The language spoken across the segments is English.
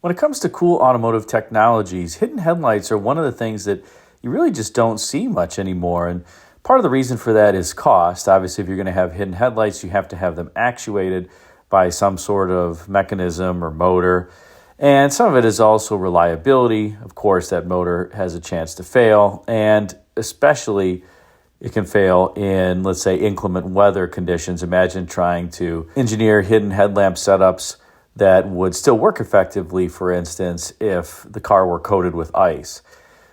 When it comes to cool automotive technologies, hidden headlights are one of the things that you really just don't see much anymore. And part of the reason for that is cost. Obviously, if you're going to have hidden headlights, you have to have them actuated by some sort of mechanism or motor. And some of it is also reliability. Of course, that motor has a chance to fail, and especially it can fail in, let's say, inclement weather conditions. Imagine trying to engineer hidden headlamp setups that would still work effectively, for instance, if the car were coated with ice.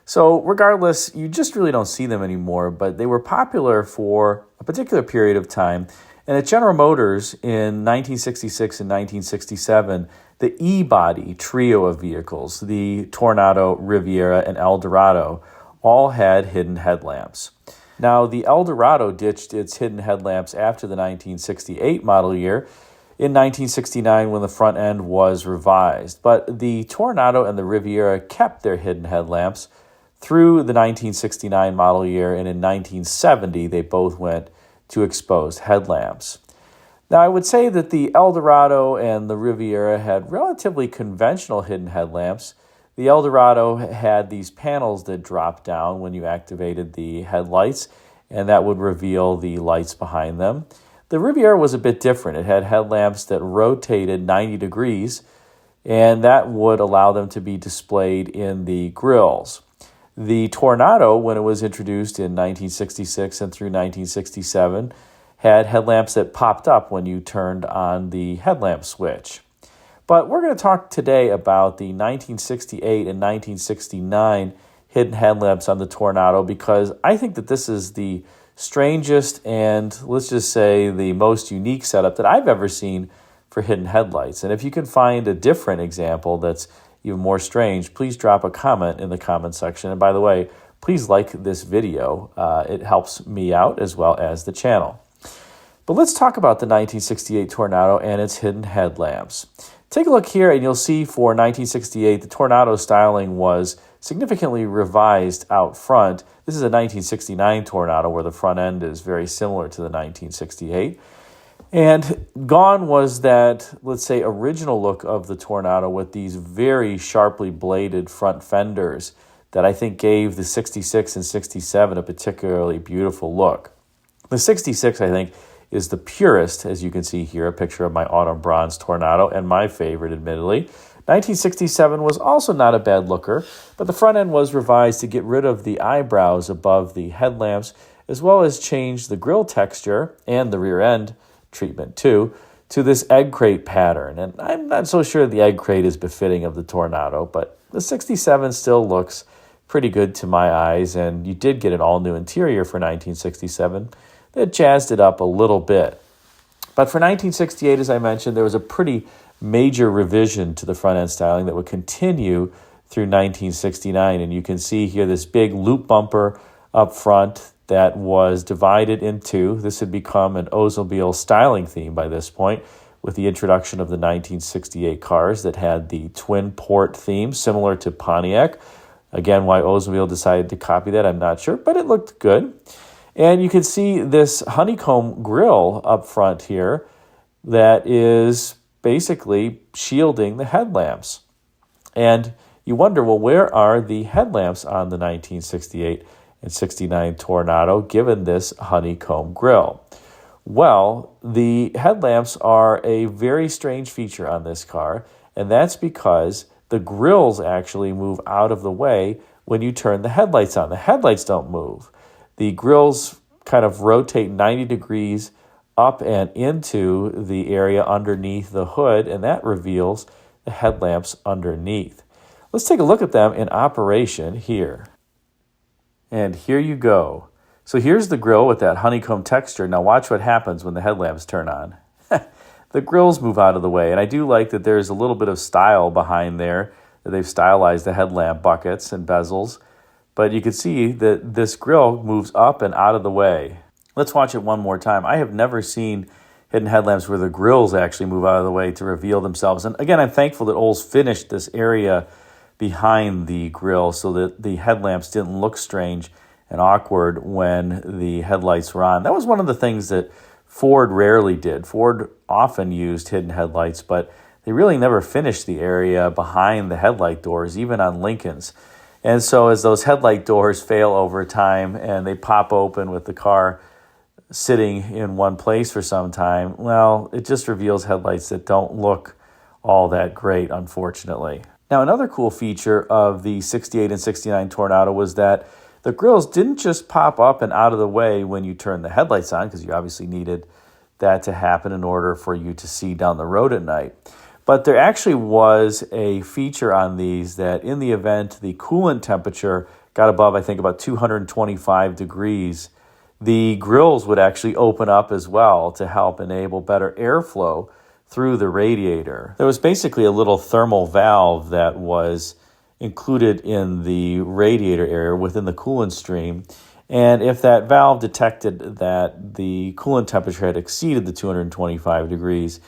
So regardless, you just really don't see them anymore, but they were popular for a particular period of time. And at General Motors in 1966 and 1967, the E-Body trio of vehicles, the Toronado, Riviera, and Eldorado, all had hidden headlamps. Now, the Eldorado ditched its hidden headlamps after the 1968 model year in 1969 when the front end was revised. But the Toronado and the Riviera kept their hidden headlamps through the 1969 model year, and in 1970 they both went to exposed headlamps. Now, I would say that the Eldorado and the Riviera had relatively conventional hidden headlamps. The Eldorado had these panels that dropped down when you activated the headlights, and that would reveal the lights behind them. The Riviera was a bit different. It had headlamps that rotated 90 degrees, and that would allow them to be displayed in the grills. The Toronado, when it was introduced in 1966 and through 1967, had headlamps that popped up when you turned on the headlamp switch. But we're going to talk today about the 1968 and 1969 hidden headlamps on the Toronado, because I think that this is the strangest and, let's just say, the most unique setup that I've ever seen for hidden headlights. And if you can find a different example that's even more strange, please drop a comment in the comment section. And by the way, please like this video. It helps me out as well as the channel. But let's talk about the 1968 Toronado and its hidden headlamps. Take a look here and you'll see for 1968, the Toronado styling was significantly revised out front. This is a 1969 Toronado where the front end is very similar to the 1968. And gone was that, let's say, original look of the Toronado with these very sharply bladed front fenders that I think gave the 66 and 67 a particularly beautiful look. The 66, I think, is the purest, as you can see here, a picture of my autumn bronze Toronado, and my favorite, admittedly. 1967 was also not a bad looker, but the front end was revised to get rid of the eyebrows above the headlamps, as well as change the grille texture and the rear end treatment too, to this egg crate pattern. And I'm not so sure the egg crate is befitting of the Toronado, but the 67 still looks pretty good to my eyes, and you did get an all-new interior for 1967 that jazzed it up a little bit. But for 1968, as I mentioned, there was a pretty major revision to the front end styling that would continue through 1969. And you can see here this big loop bumper up front that was divided in two. This had become an Oldsmobile styling theme by this point, with the introduction of the 1968 cars that had the twin port theme, similar to Pontiac. Again, why Oldsmobile decided to copy that, I'm not sure, but it looked good. And you can see this honeycomb grille up front here that is basically shielding the headlamps. And you wonder, well, where are the headlamps on the 1968 and 69 Toronado given this honeycomb grille? Well, the headlamps are a very strange feature on this car, and that's because the grills actually move out of the way when you turn the headlights on. The headlights don't move. The grills kind of rotate 90 degrees up and into the area underneath the hood, and that reveals the headlamps underneath. Let's take a look at them in operation here. And here you go. So here's the grill with that honeycomb texture. Now watch what happens when the headlamps turn on. The grills move out of the way, and I do like that there's a little bit of style behind there, that they've stylized the headlamp buckets and bezels. But you can see that this grill moves up and out of the way. Let's watch it one more time. I have never seen hidden headlamps where the grills actually move out of the way to reveal themselves. And again, I'm thankful that Olds finished this area behind the grill so that the headlamps didn't look strange and awkward when the headlights were on. That was one of the things that Ford rarely did. Ford often used hidden headlights, but they really never finished the area behind the headlight doors, even on Lincolns. And so as those headlight doors fail over time and they pop open with the car sitting in one place for some time, well, it just reveals headlights that don't look all that great, unfortunately. Now, another cool feature of the 68 and 69 Toronado was that the grills didn't just pop up and out of the way when you turn the headlights on, because you obviously needed that to happen in order for you to see down the road at night. But there actually was a feature on these that in the event the coolant temperature got above, I think, about 225 degrees, the grills would actually open up as well to help enable better airflow through the radiator. There was basically a little thermal valve that was included in the radiator area within the coolant stream. And if that valve detected that the coolant temperature had exceeded the 225 degrees,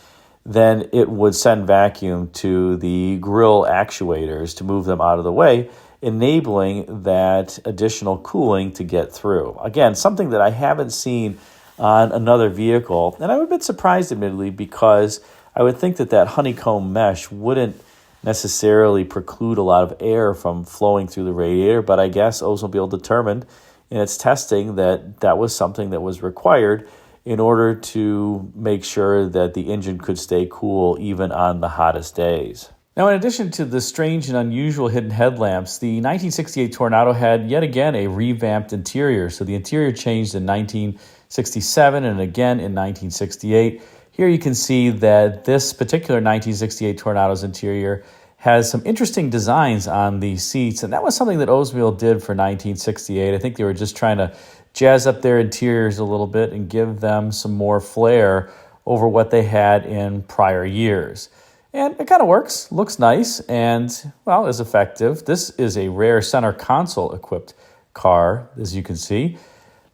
then it would send vacuum to the grill actuators to move them out of the way, enabling that additional cooling to get through. Again, something that I haven't seen on another vehicle, and I'm a bit surprised, admittedly, because I would think that that honeycomb mesh wouldn't necessarily preclude a lot of air from flowing through the radiator, but I guess Oldsmobile determined in its testing that that was something that was required in order to make sure that the engine could stay cool even on the hottest days. Now, in addition to the strange and unusual hidden headlamps, the 1968 Toronado had yet again a revamped interior. So the interior changed in 1967 and again in 1968. Here you can see that this particular 1968 Tornado's interior has some interesting designs on the seats, and that was something that Oldsmobile did for 1968. I think they were just trying to jazz up their interiors a little bit and give them some more flair over what they had in prior years. And it kind of works, looks nice, and, well, is effective. This is a rare center console-equipped car, as you can see.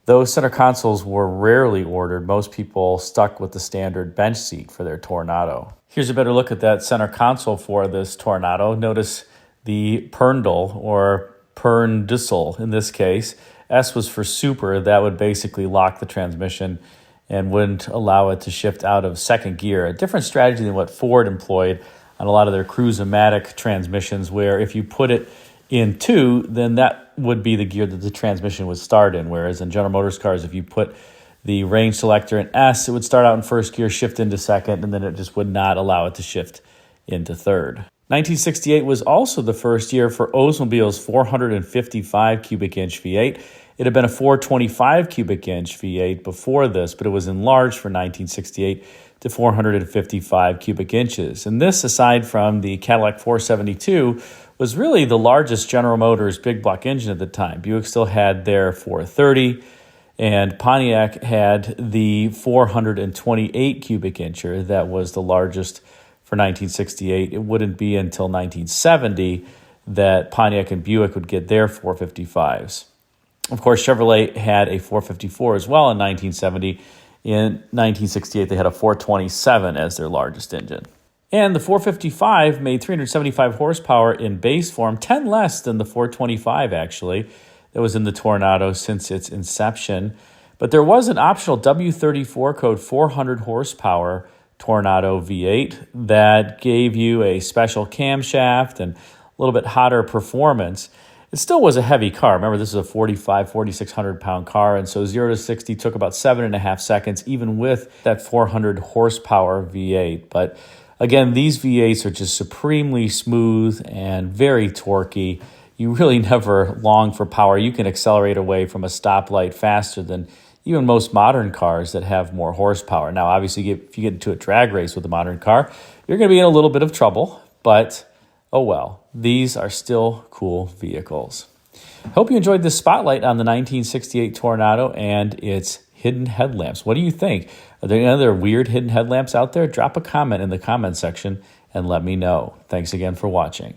Those center consoles were rarely ordered. Most people stuck with the standard bench seat for their Toronado. Here's a better look at that center console for this Toronado. Notice the Perndl, or Perndissel in this case. S was for super. That would basically lock the transmission and wouldn't allow it to shift out of second gear. A different strategy than what Ford employed on a lot of their Cruise-O-Matic transmissions, where if you put it in 2, then that would be the gear that the transmission would start in, whereas in General Motors cars, if you put the range selector in S, it would start out in first gear, shift into second, and then it just would not allow it to shift into third. 1968 was also the first year for Oldsmobile's 455 cubic inch V8. It had been a 425 cubic inch V8 before this, but it was enlarged for 1968 to 455 cubic inches. And this, aside from the Cadillac 472, was really the largest General Motors big block engine at the time. Buick still had their 430, and Pontiac had the 428 cubic incher that was the largest for 1968. It wouldn't be until 1970 that Pontiac and Buick would get their 455s. Of course, Chevrolet had a 454 as well in 1970. In 1968, they had a 427 as their largest engine. And the 455 made 375 horsepower in base form, 10 less than the 425, actually, that was in the Toronado since its inception. But there was an optional W34 code 400 horsepower Toronado V8 that gave you a special camshaft and a little bit hotter performance. It still was a heavy car. Remember, this is a 4,600 pound car, and so 0 to 60 took about 7.5 seconds, even with that 400 horsepower V8. But again, these V8s are just supremely smooth and very torquey. You really never long for power. You can accelerate away from a stoplight faster than even most modern cars that have more horsepower. Now, obviously, if you get into a drag race with a modern car, you're going to be in a little bit of trouble, but oh well. These are still cool vehicles. Hope you enjoyed this spotlight on the 1968 Toronado and its hidden headlamps. What do you think? Are there any other weird hidden headlamps out there? Drop a comment in the comment section and let me know. Thanks again for watching.